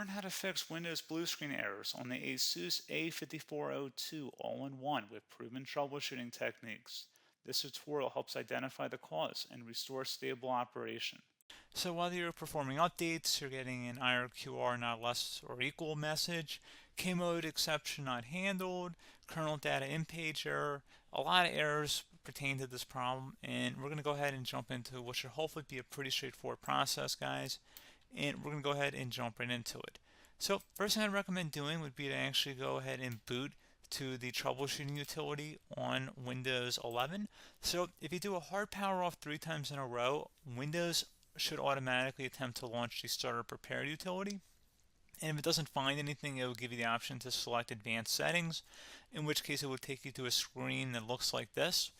Learn how to fix Windows blue screen errors on the ASUS A5402 All-in-One with proven troubleshooting techniques. This tutorial helps identify the cause and restore stable operation. So while you're performing updates, you're getting an IRQR not less or equal message, K-mode exception not handled, kernel data in page error. A lot of errors pertain to this problem, and we're going to go ahead and jump into what should hopefully be a pretty straightforward process, guys. And we're going to go ahead and jump right into it. So first thing I'd recommend doing would be to actually go ahead and boot to the troubleshooting utility on Windows 11. So if you do a hard power off 3 times in a row, Windows should automatically attempt to launch the starter prepare utility. And if it doesn't find anything, it will give you the option to select advanced settings, in which case it will take you to a screen that looks like this.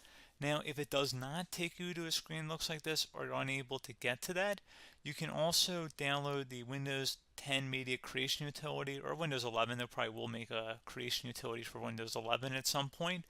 Now, if it does not take you to a screen that looks like this, or you're unable to get to that, you can also download the Windows 10 Media Creation Utility, or Windows 11. They probably will make a creation utility for Windows 11 at some point.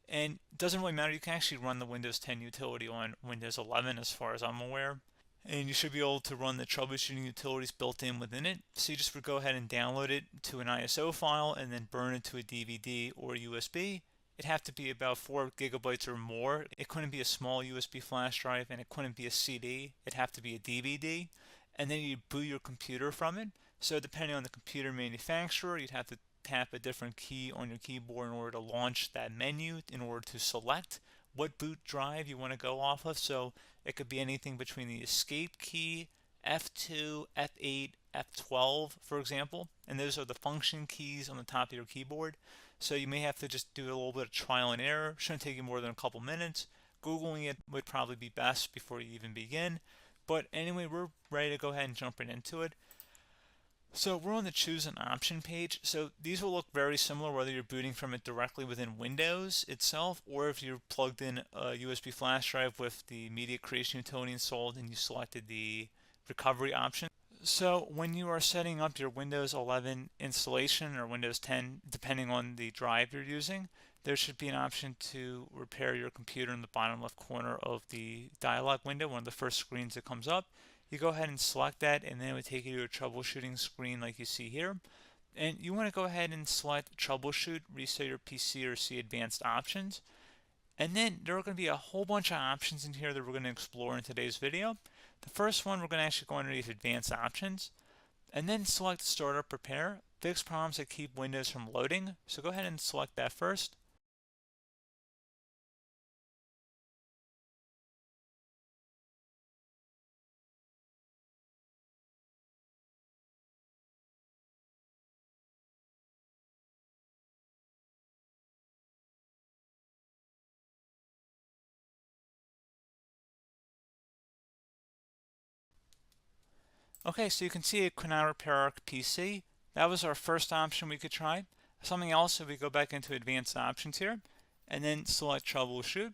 And it doesn't really matter. You can actually run the Windows 10 utility on Windows 11 as far as I'm aware. And you should be able to run the troubleshooting utilities built in within it. So you just would go ahead and download it to an ISO file and then burn it to a DVD or USB. It'd have to be about 4 gigabytes or more. It couldn't be a small USB flash drive, and it couldn't be a CD. It'd have to be a DVD. And then you'd boot your computer from it. So depending on the computer manufacturer, you'd have to tap a different key on your keyboard in order to launch that menu, in order to select what boot drive you want to go off of. So it could be anything between the escape key, F2, F8, F12, for example. And those are the function keys on the top of your keyboard. So you may have to just do a little bit of trial and error. Shouldn't take you more than a couple minutes. Googling it would probably be best before you even begin. But anyway, we're ready to go ahead and jump right into it. So we're on the choose an option page. So these will look very similar whether you're booting from it directly within Windows itself, or if you're plugged in a USB flash drive with the media creation utility installed and you selected the recovery option. So when you are setting up your Windows 11 installation or Windows 10, depending on the drive you're using, there should be an option to repair your computer in the bottom left corner of the dialog window, one of the first screens that comes up. You go ahead and select that, and then it would take you to a troubleshooting screen like you see here. And you want to go ahead and select troubleshoot, reset your PC, or see advanced options. And then there are going to be a whole bunch of options in here that we're going to explore in today's video. The first one, we're going to actually go underneath advanced options, and then select startup prepare, fix problems that keep Windows from loading. So go ahead and select that first. Okay, so you can see it could not repair our PC. That was our first option we could try. Something else, if we go back into advanced options here, and then select troubleshoot,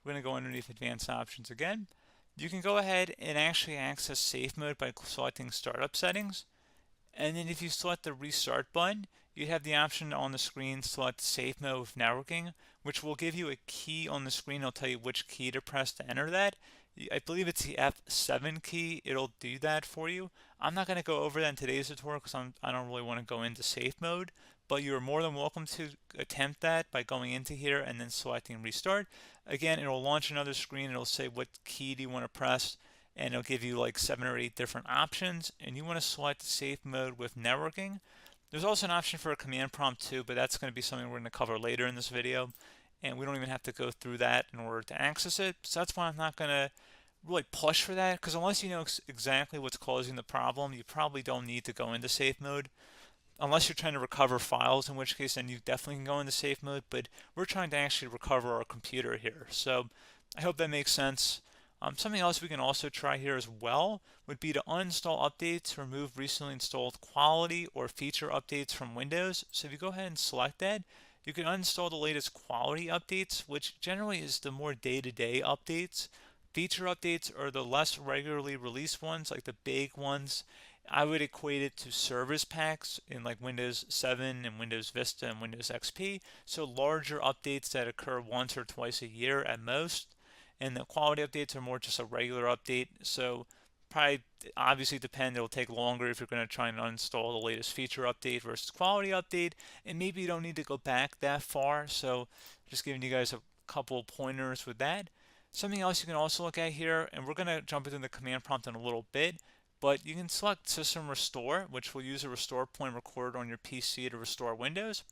we're going to go underneath advanced options again. You can go ahead and actually access safe mode by selecting startup settings. And then if you select the restart button, you have the option on the screen, select safe mode with networking, which will give you a key on the screen. It'll tell you which key to press to enter that. I believe it's the F7 key. It'll do that for you. I'm not going to go over that in today's tutorial because I don't really want to go into safe mode, but you're more than welcome to attempt that by going into here and then selecting restart. Again, it'll launch another screen. It'll say what key do you want to press, and it'll give you like 7 or 8 different options, and you want to select safe mode with networking. There's also an option for a command prompt too, but that's going to be something we're going to cover later in this video, and we don't even have to go through that in order to access it. So that's why I'm not going to really push for that, because unless you know exactly what's causing the problem, you probably don't need to go into safe mode. Unless you're trying to recover files, in which case then you definitely can go into safe mode, but we're trying to actually recover our computer here. So I hope that makes sense. Something else we can also try here as well would be to uninstall updates, remove recently installed quality or feature updates from Windows. So if you go ahead and select that, you can uninstall the latest quality updates, which generally is the more day-to-day updates. Feature updates are the less regularly released ones, like the big ones. I would equate it to service packs in like Windows 7 and Windows Vista and Windows XP. So larger updates that occur once or twice a year at most. And the quality updates are more just a regular update. So Probably obviously depend, it'll take longer if you're going to try and uninstall the latest feature update versus quality update, and maybe you don't need to go back that far. So just giving you guys a couple pointers with that. Something else you can also look at here, and we're going to jump into the command prompt in a little bit, but you can select system restore, which will use a restore point recorded on your PC to restore Windows.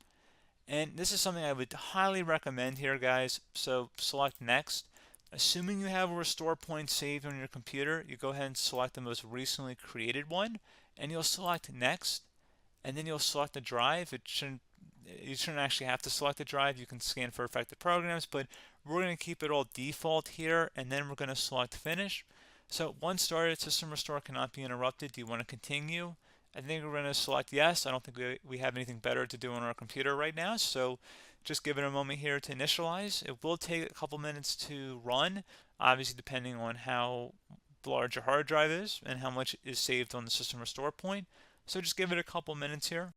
And this is something I would highly recommend here, guys. So select next. Assuming you have a restore point saved on your computer, you go ahead and select the most recently created one, and you'll select next, and then you'll select the drive. You shouldn't actually have to select the drive. You can scan for affected programs, but we're going to keep it all default here, and then we're going to select finish. So once started, system restore cannot be interrupted. Do you want to continue? I think we're going to select yes. I don't think we have anything better to do on our computer right now, so just give it a moment here to initialize. It will take a couple minutes to run, obviously depending on how large your hard drive is and how much is saved on the system restore point. So just give it a couple minutes here.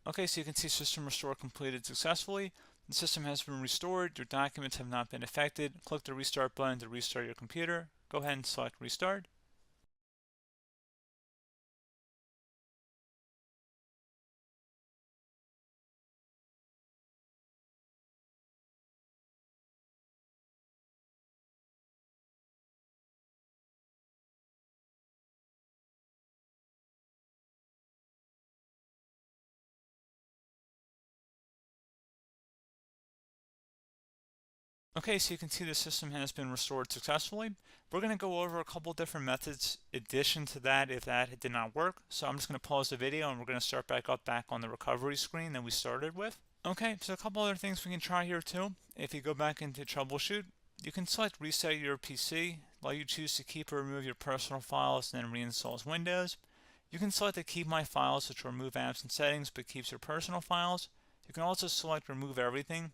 Okay, so you can see system restore completed successfully. The system has been restored. Your documents have not been affected. Click the restart button to restart your computer. Go ahead and select restart. Okay, so you can see the system has been restored successfully. We're going to go over a couple different methods addition to that if that did not work. So I'm just going to pause the video and we're going to start back on the recovery screen that we started with. Okay, so a couple other things we can try here too. If you go back into troubleshoot, you can select reset your PC, while you choose to keep or remove your personal files and then reinstalls Windows. You can select to keep my files, which will remove apps and settings but keeps your personal files. You can also select remove everything,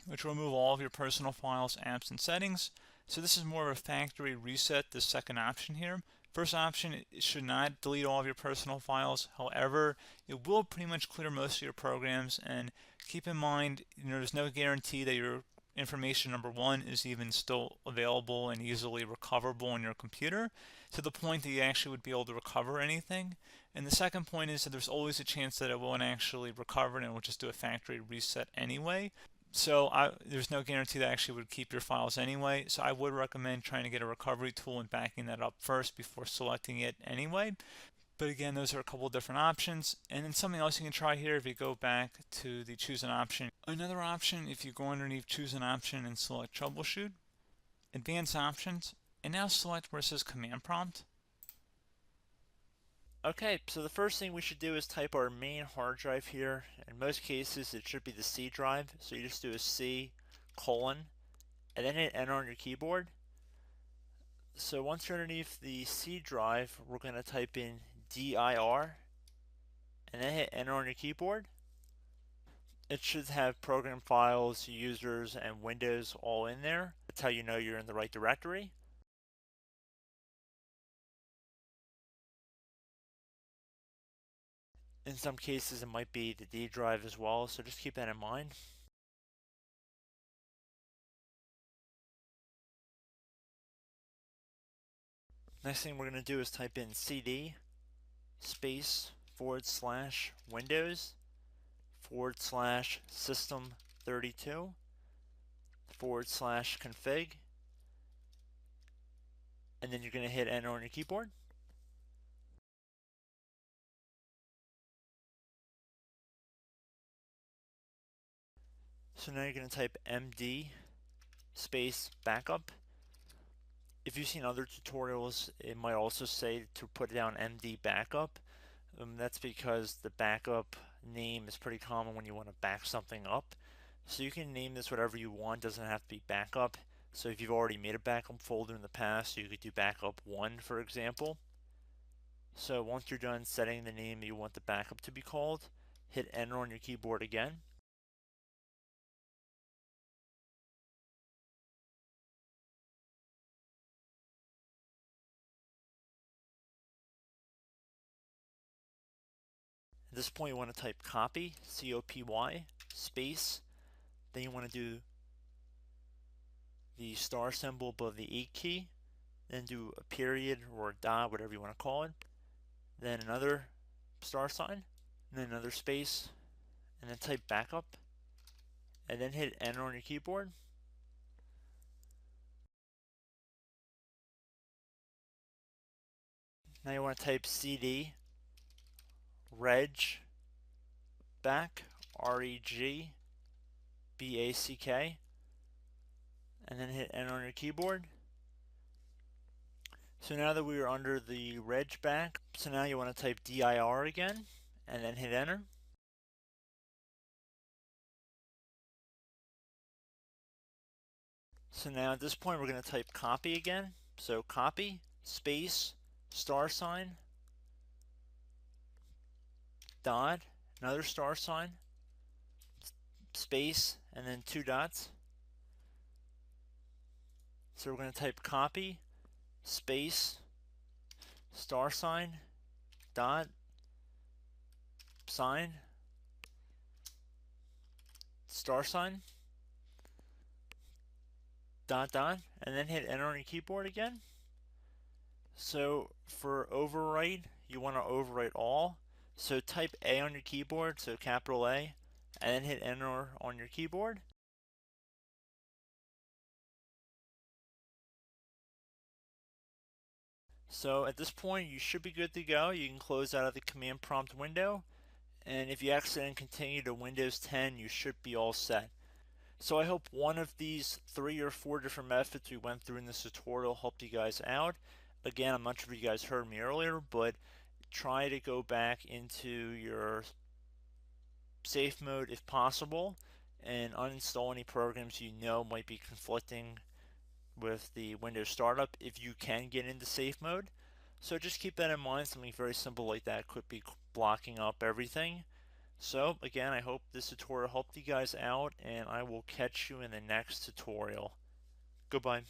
which will remove all of your personal files, apps, and settings. So this is more of a factory reset, the second option here. First option, it should not delete all of your personal files. However, it will pretty much clear most of your programs. And keep in mind, there's no guarantee that your information, number one, is even still available and easily recoverable on your computer to the point that you actually would be able to recover anything. And the second point is that there's always a chance that it won't actually recover and it will just do a factory reset anyway. So there's no guarantee that actually would keep your files anyway. So I would recommend trying to get a recovery tool and backing that up first before selecting it anyway. But again, those are a couple different options. And then something else you can try here if you go back to the choose an option. Another option, if you go underneath choose an option and select troubleshoot, advanced options, and now select where it says command prompt. Okay, so the first thing we should do is type our main hard drive here. In most cases, it should be the C drive. So you just do a C colon and then hit enter on your keyboard. So once you're underneath the C drive, we're going to type in dir and then hit enter on your keyboard. It should have program files, users, and Windows all in there. That's how you know you're in the right directory. In some cases, it might be the D drive as well, so just keep that in mind. Next thing we're going to do is type in cd space / Windows / system 32 / config, and then you're going to hit enter on your keyboard. So now you're going to type MD space backup. If you've seen other tutorials, it might also say to put down MD backup. That's because the backup name is pretty common when you want to back something up. So you can name this whatever you want, doesn't have to be backup. So if you've already made a backup folder in the past, you could do backup 1, for example. So once you're done setting the name you want the backup to be called, hit enter on your keyboard again. At this point, you want to type copy, C-O-P-Y, space. Then you want to do the star symbol above the 8 key. Then do a period or a dot, whatever you want to call it. Then another star sign, and then another space, and then type backup. And then hit enter on your keyboard. Now you want to type CD reg back, R-E-G-B-A-C-K, and then hit enter on your keyboard. So now that we are under the reg back, so now you want to type dir again, and then hit enter. So now at this point we're going to type copy again. So copy, space, star sign, dot, another star sign, space, and then 2 dots. So we're going to type copy, space, star sign, dot, sign, star sign, dot, dot, and then hit enter on your keyboard again. So for overwrite, you want to overwrite all. So type A on your keyboard, so capital A, and then hit enter on your keyboard. So at this point, you should be good to go. You can close out of the command prompt window, and if you accidentally continue to Windows 10, you should be all set. So I hope one of these 3 or 4 different methods we went through in this tutorial helped you guys out. Again, I'm not sure if you guys heard me earlier, but try to go back into your safe mode if possible and uninstall any programs you know might be conflicting with the Windows startup if you can get into safe mode. So just keep that in mind. Something very simple like that could be blocking up everything. So again, I hope this tutorial helped you guys out, and I will catch you in the next tutorial. Goodbye.